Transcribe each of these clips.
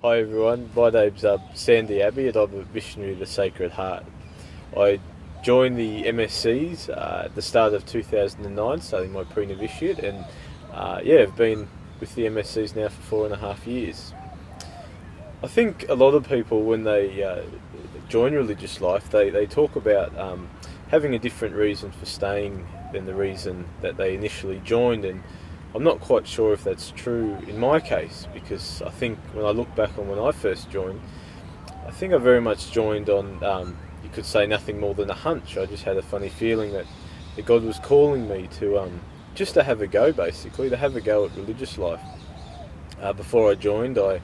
Hi everyone, my name's Sandy Abbey and I'm a missionary of the Sacred Heart. I joined the MSCs at the start of 2009, starting my pre-novitiate, and I've been with the MSCs now for 4.5 years. I think a lot of people, when they join religious life, they talk about having a different reason for staying than the reason that they initially joined, and I'm not quite sure if that's true in my case, because I think when I look back on when I first joined, I think I very much joined on, you could say, nothing more than a hunch. I just had a funny feeling that God was calling me to just to have a go, basically, to have a go at religious life. Before I joined, I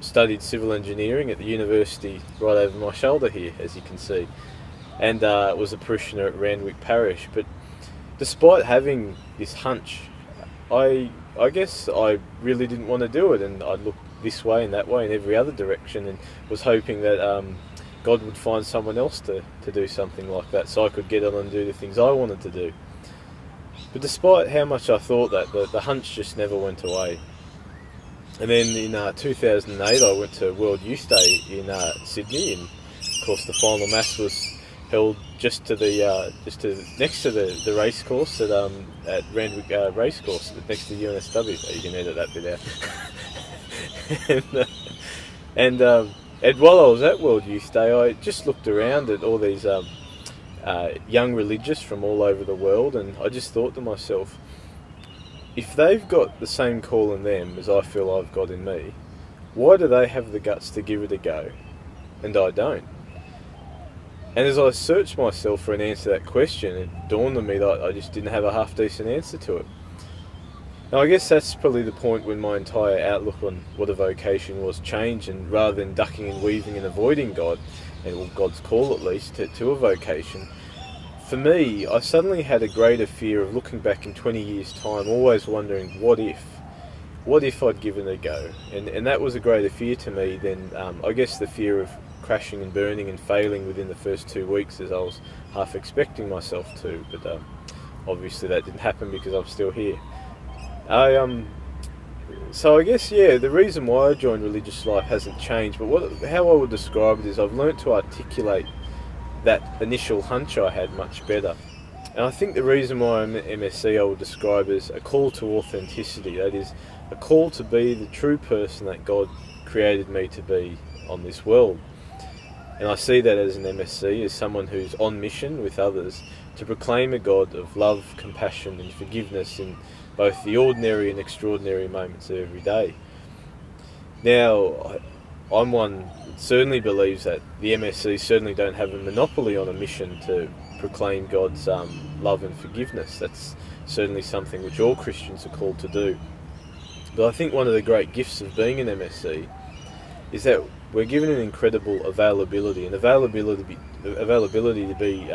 studied civil engineering at the university right over my shoulder here, as you can see, and was a parishioner at Randwick Parish. But despite having this hunch, I guess I really didn't want to do it, and I looked this way and that way and every other direction, and was hoping that God would find someone else to do something like that, so I could get on and do the things I wanted to do. But despite how much I thought that, the hunch just never went away. And then in 2008 I went to World Youth Day in Sydney, and of course the final mass was held just to next to the race course at Randwick race course, next to UNSW. You can edit that bit out. and while I was at World Youth Day, I just looked around at all these young religious from all over the world, and I just thought to myself, if they've got the same call in them as I feel I've got in me, why do they have the guts to give it a go, and I don't? And as I searched myself for an answer to that question, it dawned on me that I just didn't have a half-decent answer to it. Now, I guess that's probably the point when my entire outlook on what a vocation was changed, and rather than ducking and weaving and avoiding God, or God's call at least, to a vocation, for me, I suddenly had a greater fear of looking back in 20 years' time, always wondering, what if I'd given it a go? And that was a greater fear to me than, I guess, the fear of crashing and burning and failing within the first 2 weeks, as I was half expecting myself to, but obviously that didn't happen because I'm still here. So I guess, the reason why I joined religious life hasn't changed, but how I would describe it is I've learnt to articulate that initial hunch I had much better. And I think the reason why I'm at MSC I would describe as a call to authenticity, that is, a call to be the true person that God created me to be on this world. And I see that as an MSC, as someone who's on mission with others to proclaim a God of love, compassion and forgiveness in both the ordinary and extraordinary moments of every day. Now, I'm one that certainly believes that the MSC certainly don't have a monopoly on a mission to proclaim God's love and forgiveness. That's certainly something which all Christians are called to do. But I think one of the great gifts of being an MSC is that we're given an incredible availability to be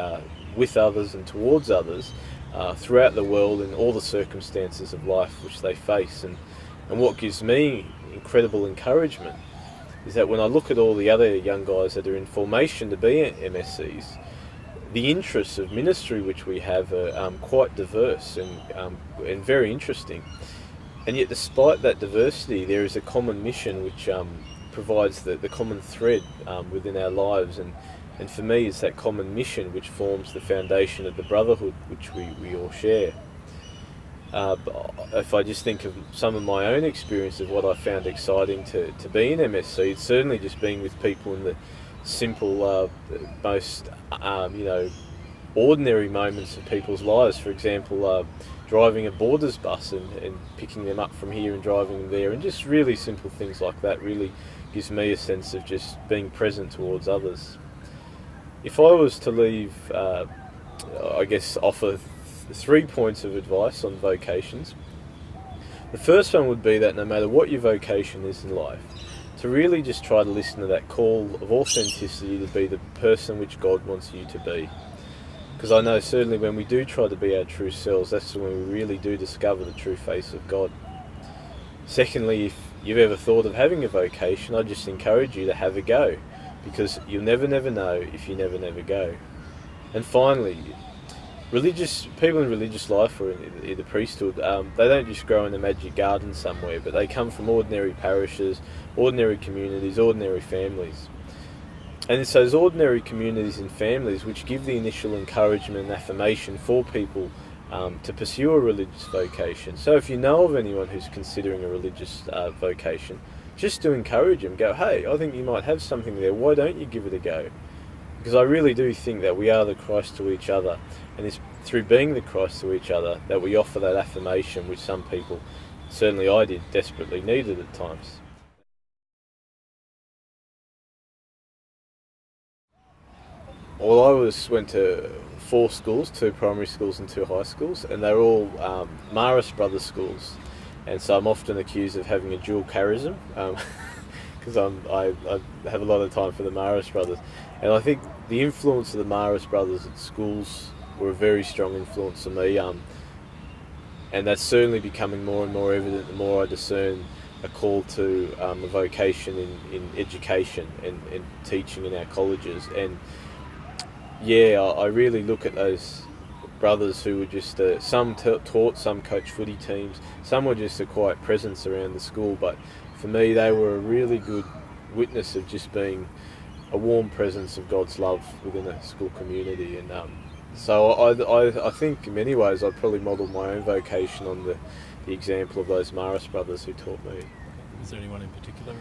with others and towards others throughout the world in all the circumstances of life which they face. And what gives me incredible encouragement is that when I look at all the other young guys that are in formation to be MSCs, the interests of ministry which we have are quite diverse and very interesting. And yet despite that diversity, there is a common mission which provides the common thread within our lives, and for me it's that common mission which forms the foundation of the brotherhood which we all share. But if I just think of some of my own experience of what I found exciting to be in MSC, it's certainly just being with people in the simple, most ordinary moments of people's lives. For example, driving a Borders bus and picking them up from here and driving them there, and just really simple things like that really gives me a sense of just being present towards others. If I was to leave, offer 3 points of advice on vocations, the first one would be that no matter what your vocation is in life, to really just try to listen to that call of authenticity to be the person which God wants you to be. Because I know certainly when we do try to be our true selves, that's when we really do discover the true face of God. Secondly, if you've ever thought of having a vocation, I just encourage you to have a go, because you'll never know if you never go. And finally, people in religious life or in the priesthood, they don't just grow in a magic garden somewhere, but they come from ordinary parishes, ordinary communities, ordinary families. And it's those ordinary communities and families which give the initial encouragement and affirmation for people to pursue a religious vocation. So if you know of anyone who's considering a religious vocation, just to encourage them, go, hey, I think you might have something there, why don't you give it a go? Because I really do think that we are the Christ to each other, and it's through being the Christ to each other that we offer that affirmation which some people, certainly I did, desperately needed at times. Well, went to 4 schools, 2 primary schools and 2 high schools, and they're all Marist Brothers schools. And so I'm often accused of having a dual charism, because I have a lot of time for the Marist Brothers. And I think the influence of the Marist Brothers at schools were a very strong influence on me, and that's certainly becoming more and more evident the more I discern a call to a vocation in education and teaching in our colleges. And yeah, I really look at those brothers who were just, some taught, some coached footy teams, some were just a quiet presence around the school, but for me they were a really good witness of just being a warm presence of God's love within a school community. And so I think in many ways I'd probably model my own vocation on the example of those Marist brothers who taught me. Is there anyone in particular?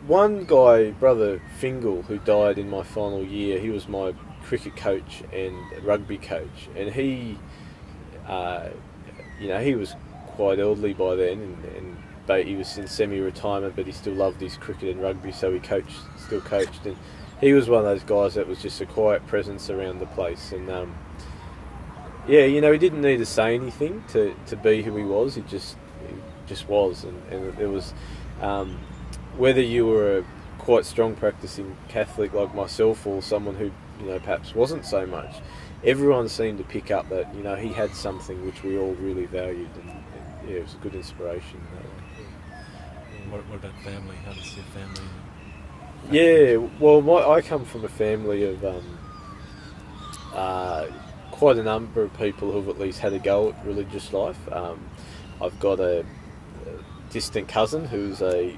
One guy, Brother Fingal, who died in my final year, he was my cricket coach and rugby coach, and he was quite elderly by then, and he was in semi-retirement, but he still loved his cricket and rugby, so he still coached, and he was one of those guys that was just a quiet presence around the place. And he didn't need to say anything to be who he was. He just was, and it was. Whether you were a quite strong practicing Catholic like myself or someone who perhaps wasn't so much, everyone seemed to pick up that he had something which we all really valued, and it was a good inspiration. What about family? How does your family? Yeah, well, I come from a family of quite a number of people who've at least had a go at religious life. I've got a distant cousin who's an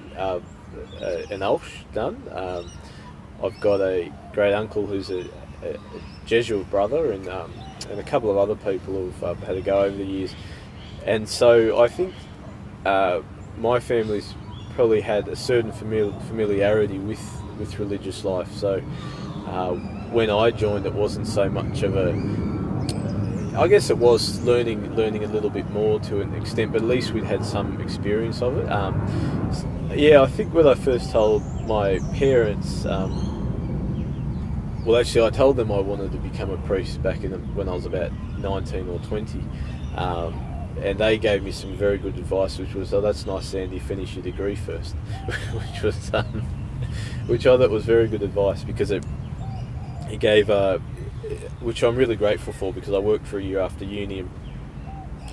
Ulsh nun. I've got a great uncle who's a Jesuit brother, and a couple of other people who've had a go over the years. And so I think my family's probably had a certain familiarity with religious life. So when I joined, it wasn't so much of I guess it was learning a little bit more to an extent, but at least we'd had some experience of it. I think when I first told my parents, I told them I wanted to become a priest back when I was about 19 or 20, and they gave me some very good advice, which was, "Oh, that's nice, Sandy, finish your degree first," which I thought was very good advice, because it gave, which I'm really grateful for, because I worked for a year after uni,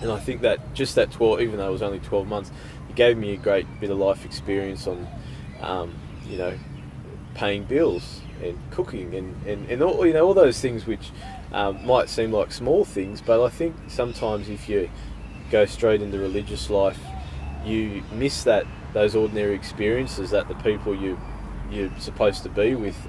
and I think that just that 12, even though it was only 12 months, it gave me a great bit of life experience on, paying bills and cooking and all those things which might seem like small things, but I think sometimes if you go straight into religious life, you miss those ordinary experiences that the people you're supposed to be with,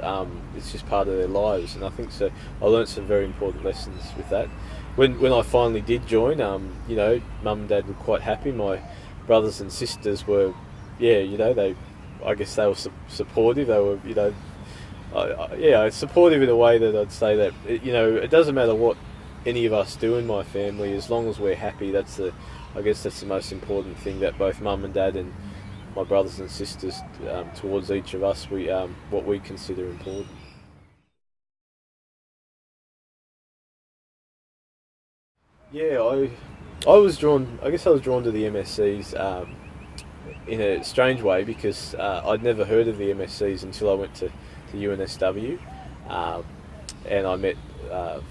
it's just part of their lives. And I think so I learned some very important lessons with that. When I finally did join, Mum and Dad were quite happy. My brothers and sisters were, I guess they were supportive. They were, supportive in a way that I'd say that, it doesn't matter what any of us do in my family, as long as we're happy. That's the most important thing, that both Mum and Dad and my brothers and sisters, towards each of us, what we consider important. Yeah, I was drawn to the MSCs in a strange way, because I'd never heard of the MSCs until I went to UNSW, and I met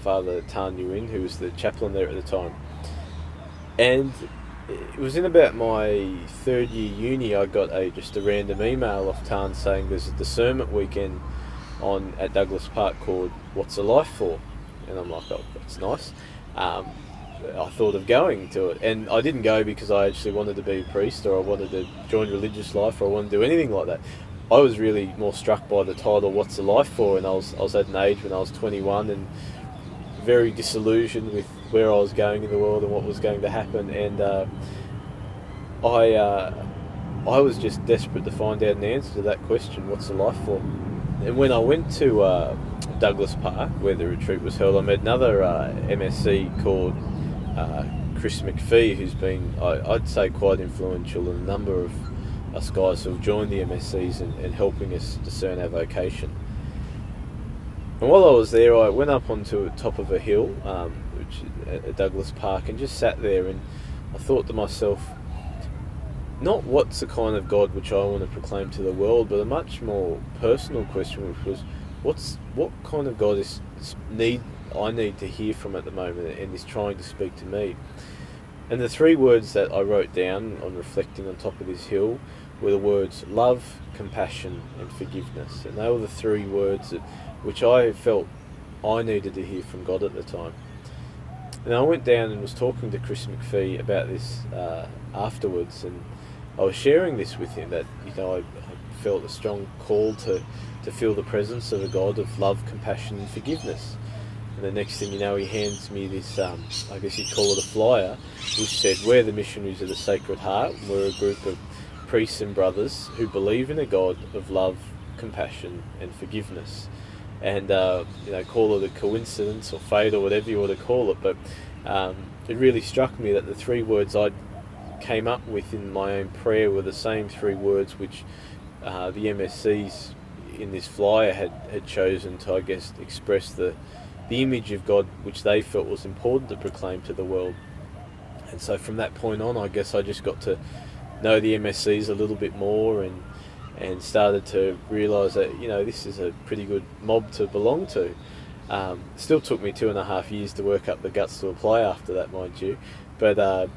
Father Tan Nguyen, who was the chaplain there at the time. And it was in about my third year uni, I got just a random email off Tan saying there's a discernment weekend at Douglas Park called "What's a Life For?" And I'm like, oh, that's nice. I thought of going to it, and I didn't go because I actually wanted to be a priest or I wanted to join religious life or I wanted to do anything like that. I was really more struck by the title "What's a Life For?" And I was at an age when I was 21 and very disillusioned with where I was going in the world and what was going to happen, and I was just desperate to find out an answer to that question: what's a life for? And when I went to Douglas Park, where the retreat was held, I met another MSc called Chris McPhee, who's been, I'd say, quite influential in a number of us guys who have joined the MSCs and helping us discern our vocation. And while I was there, I went up onto the top of a hill, which at Douglas Park, and just sat there, and I thought to myself, not what's the kind of God which I want to proclaim to the world, but a much more personal question, which was, what kind of God I need to hear from at the moment and is trying to speak to me. And the three words that I wrote down on reflecting on top of this hill were the words love, compassion and forgiveness. And they were the three words which I felt I needed to hear from God at the time. And I went down and was talking to Chris McPhee about this afterwards, and I was sharing this with him, that I felt a strong call to feel the presence of a God of love, compassion and forgiveness. And the next thing you know, he hands me this, I guess you'd call it a flyer, which said, "We're the missionaries of the Sacred Heart. We're a group of priests and brothers who believe in a God of love, compassion and forgiveness." And call it a coincidence or fate or whatever you want to call it, but it really struck me that the three words I came up with in my own prayer were the same three words which the MSCs in this flyer had chosen to, I guess, express the image of God which they felt was important to proclaim to the world. And so from that point on, I guess I just got to know the MSCs a little bit more and started to realise that, this is a pretty good mob to belong to. Still took me 2.5 years to work up the guts to apply after that, mind you. But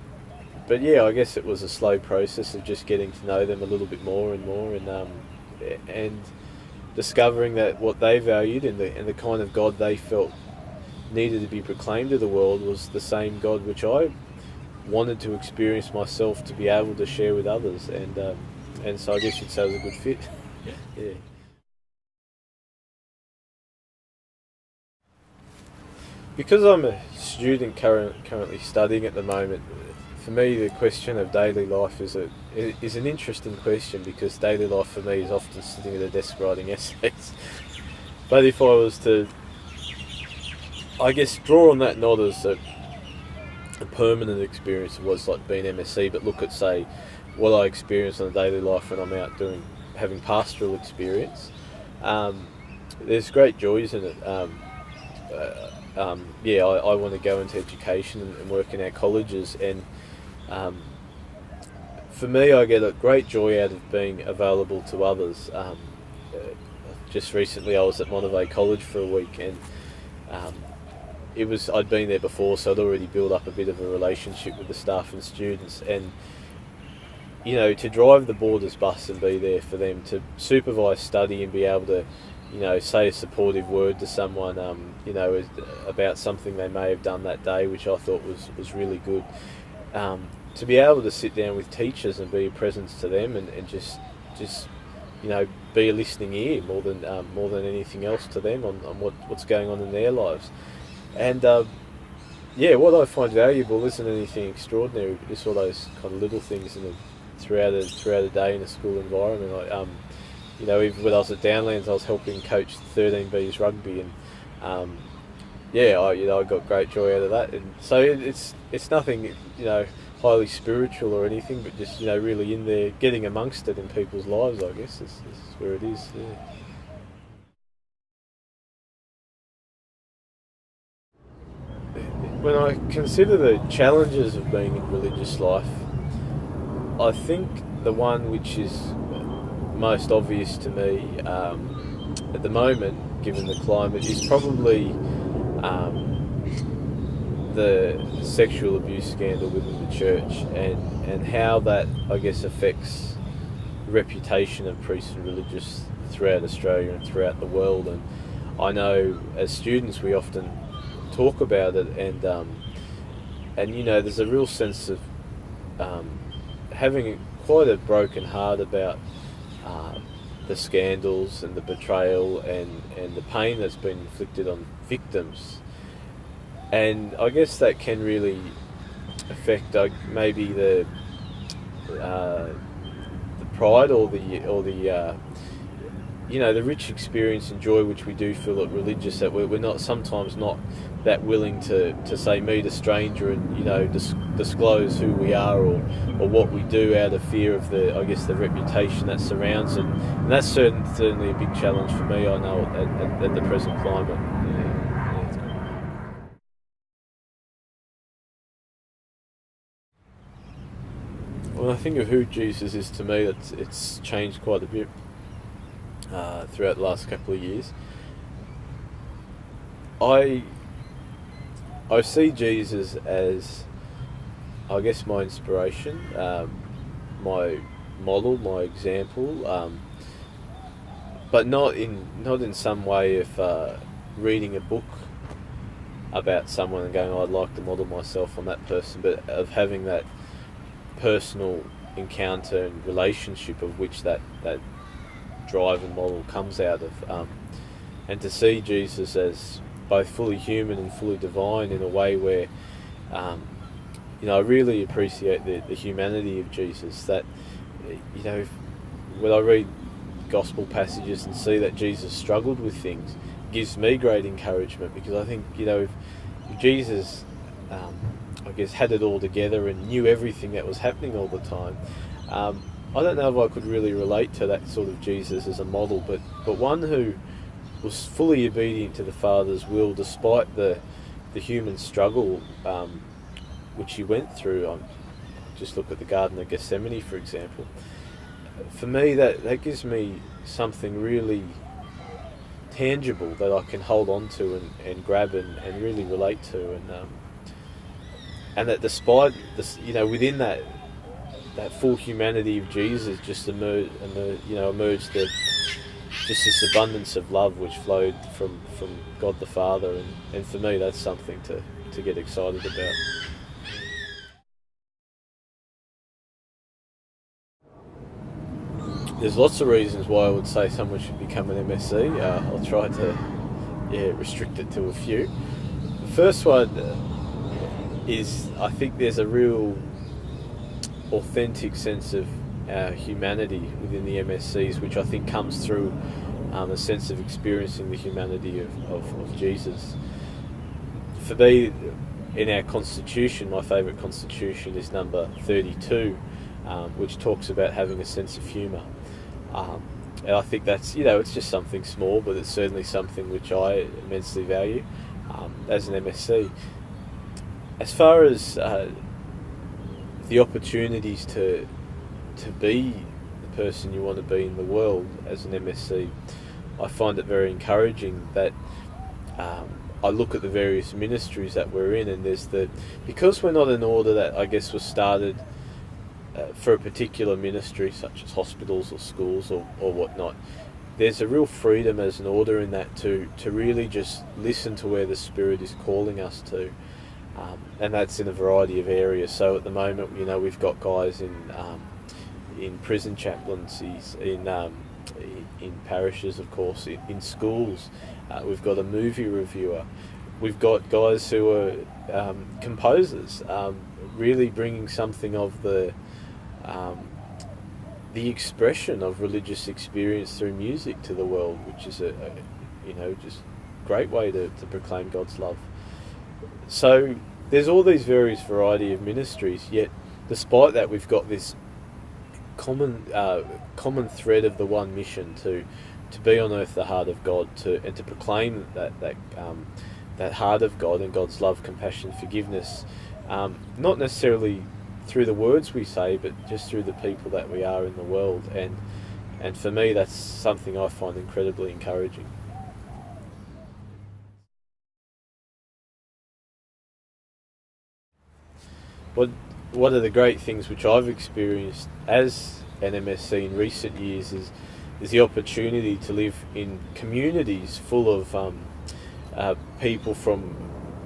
yeah, I guess it was a slow process of just getting to know them a little bit more and more, and discovering that what they valued and the kind of God they felt needed to be proclaimed to the world was the same God which I wanted to experience myself to be able to share with others, and so I guess you'd say it was a good fit. Yeah. Because I'm a student currently studying at the moment, for me the question of daily life is an interesting question, because daily life for me is often sitting at a desk writing essays. But if I was to, I guess, draw on that not as a permanent experience of what it's like being MSc, but look at, say, what I experience on a daily life when I'm out having pastoral experience, there's great joys in it. I want to go into education and work in our colleges, and for me, I get a great joy out of being available to others. Just recently, I was at Monterey College for a week, and I'd been there before, so I'd already built up a bit of a relationship with the staff and students, and to drive the boarders bus and be there for them, to supervise study and be able to say a supportive word to someone, about something they may have done that day, which I thought was really good. To be able to sit down with teachers and be a presence to them, and just be a listening ear more than anything else to them on what's going on in their lives. And what I find valuable isn't anything extraordinary, but just all those kind of little things throughout a day in a school environment. Even when I was at Downlands, I was helping coach 13B's rugby, and I got great joy out of that. And so it's nothing highly spiritual or anything, but just really in there, getting amongst it in people's lives. I guess this is where it is. Yeah. When I consider the challenges of being in religious life, I think the one which is most obvious to me at the moment, given the climate, is probably the sexual abuse scandal within the church, and how that, I guess, affects the reputation of priests and religious throughout Australia and throughout the world. And I know as students we often talk about it, and you know, there's a real sense of having quite a broken heart about the scandals and the betrayal and the pain that's been inflicted on victims. And I guess that can really affect maybe the pride or the you know, the rich experience and joy which we do feel at religious, that we're not sometimes not that willing to say meet a stranger and, you know, disclose who we are or what we do out of fear of the, I guess, the reputation that surrounds it. And that's certainly a big challenge for me, I know, at the present climate. Yeah, it's good. When I think of who Jesus is to me, it's changed quite a bit throughout the last couple of years. I see Jesus as, I guess, my inspiration, my model, my example, but not in some way of reading a book about someone and going, oh, I'd like to model myself on that person, but of having that personal encounter and relationship of which that drive and model comes out of, and to see Jesus as both fully human and fully divine in a way where, you know, I really appreciate the humanity of Jesus. That, you know, when I read gospel passages and see that Jesus struggled with things, it gives me great encouragement, because I think, you know, if Jesus, I guess, had it all together and knew everything that was happening all the time, I don't know if I could really relate to that sort of Jesus as a model, but one who was fully obedient to the Father's will despite the human struggle which he went through. Just look at the Garden of Gethsemane, for example. For me, that gives me something really tangible that I can hold on to and grab and really relate to, and that despite this, you know, within that full humanity of Jesus just emerged just this abundance of love which flowed from God the Father, and for me that's something to get excited about. There's lots of reasons why I would say someone should become an MSc. I'll try to restrict it to a few. The first one is, I think there's a real authentic sense of humanity within the MSCs, which I think comes through a sense of experiencing the humanity of Jesus. For me, in our constitution, my favourite constitution is number 32, which talks about having a sense of humour. And I think that's, you know, it's just something small, but it's certainly something which I immensely value as an MSc. As far as the opportunities to be the person you want to be in the world as an MSc, I find it very encouraging that I look at the various ministries that we're in, and because we're not an order that, I guess, was started for a particular ministry, such as hospitals or schools or whatnot, there's a real freedom as an order in that to really just listen to where the Spirit is calling us to. And that's in a variety of areas. So at the moment, you know, we've got guys in prison chaplaincies, in parishes, of course, in schools. We've got a movie reviewer. We've got guys who are composers, really bringing something of the expression of religious experience through music to the world, which is a just great way to proclaim God's love. So there's all these various variety of ministries, yet despite that we've got this common thread of the one mission to be on earth the heart of God, and to proclaim that heart of God and God's love, compassion, forgiveness, not necessarily through the words we say, but just through the people that we are in the world. And for me, that's something I find incredibly encouraging. One of the great things which I've experienced as an MSc in recent years is is the opportunity to live in communities full of people from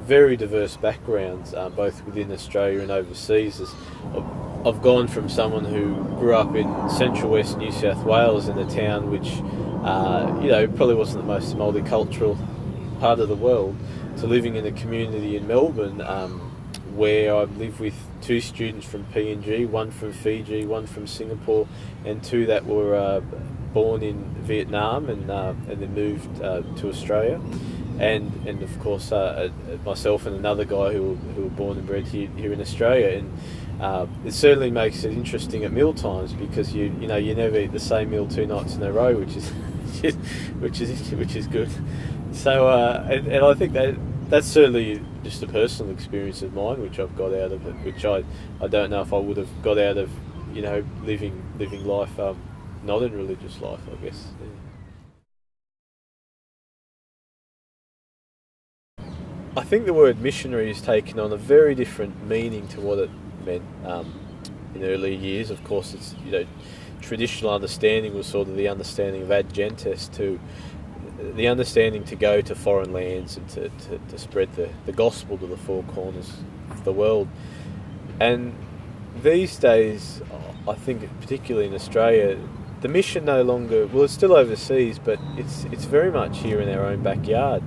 very diverse backgrounds, both within Australia and overseas. I've gone from someone who grew up in central west New South Wales in a town which probably wasn't the most multicultural part of the world, to living in a community in Melbourne where I live with two students from PNG, one from Fiji, one from Singapore, and two that were born in Vietnam and then moved to Australia, and of course myself and another guy who were born and bred here in Australia. And it certainly makes it interesting at meal times, because you never eat the same meal 2 nights in a row, which is good. So and I think that's certainly just a personal experience of mine, which I've got out of it, which I don't know if I would have got out of living life, not in religious life, I guess. Yeah. I think the word missionary has taken on a very different meaning to what it meant in earlier years. Of course, it's traditional understanding was sort of the understanding of ad gentes, to the understanding to go to foreign lands and to spread the gospel to the four corners of the world. And these days, I think particularly in Australia, the mission no longer, well, it's still overseas, but it's very much here in our own backyard.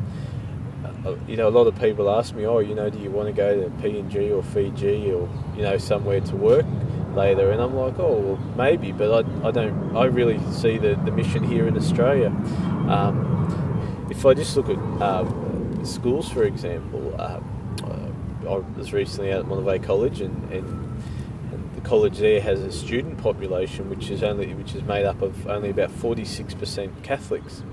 A lot of people ask me, do you want to go to PNG or Fiji or somewhere to work later? And I'm like, well, maybe, but I really see the mission here in Australia. If I just look at schools, for example, I was recently out at Monterey College, and the college there has a student population which is made up of only about 46% Catholics.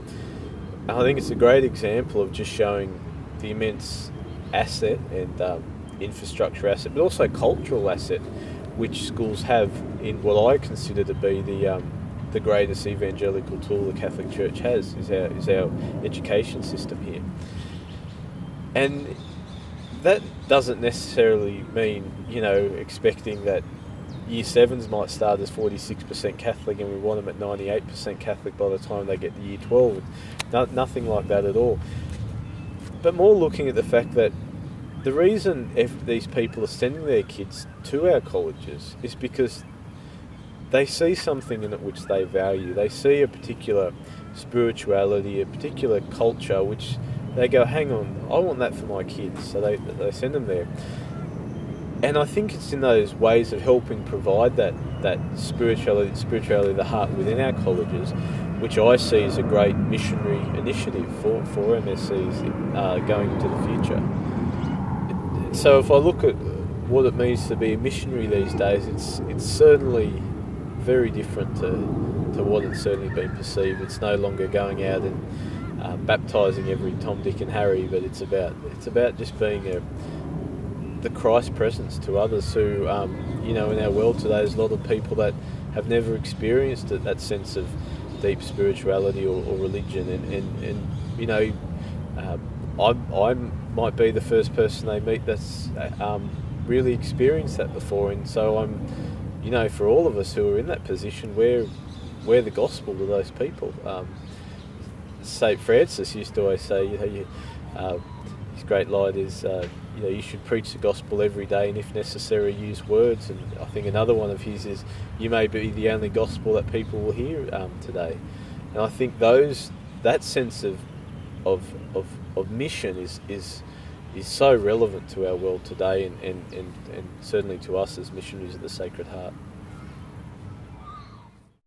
And I think it's a great example of just showing the immense asset and infrastructure asset, but also cultural asset, which schools have in what I consider to be the greatest evangelical tool the Catholic Church has, is our education system here. And that doesn't necessarily mean, expecting that Year 7s might start as 46% Catholic and we want them at 98% Catholic by the time they get to Year 12. Nothing like that at all. But more looking at the fact that the reason these people are sending their kids to our colleges is because they see something in it which they value. They see a particular spirituality, a particular culture, which they go, hang on, I want that for my kids. So they send them there. And I think it's in those ways of helping provide that spirituality of the heart within our colleges, which I see as a great missionary initiative for MSCs going into the future. So if I look at what it means to be a missionary these days, it's certainly very different to what it's certainly been perceived. It's no longer going out and baptising every Tom, Dick and Harry, but it's about just being the Christ presence to others who, in our world today, there's a lot of people that have never experienced that sense of deep spirituality or religion, and I might be the first person they meet that's really experienced that before, and so I'm, for all of us who are in that position, we're the gospel to those people. St. Francis used to always say, his great line is, you should preach the gospel every day, and if necessary, use words. And I think another one of his is, you may be the only gospel that people will hear today. And I think that sense of mission is so relevant to our world today, and certainly to us as missionaries of the Sacred Heart.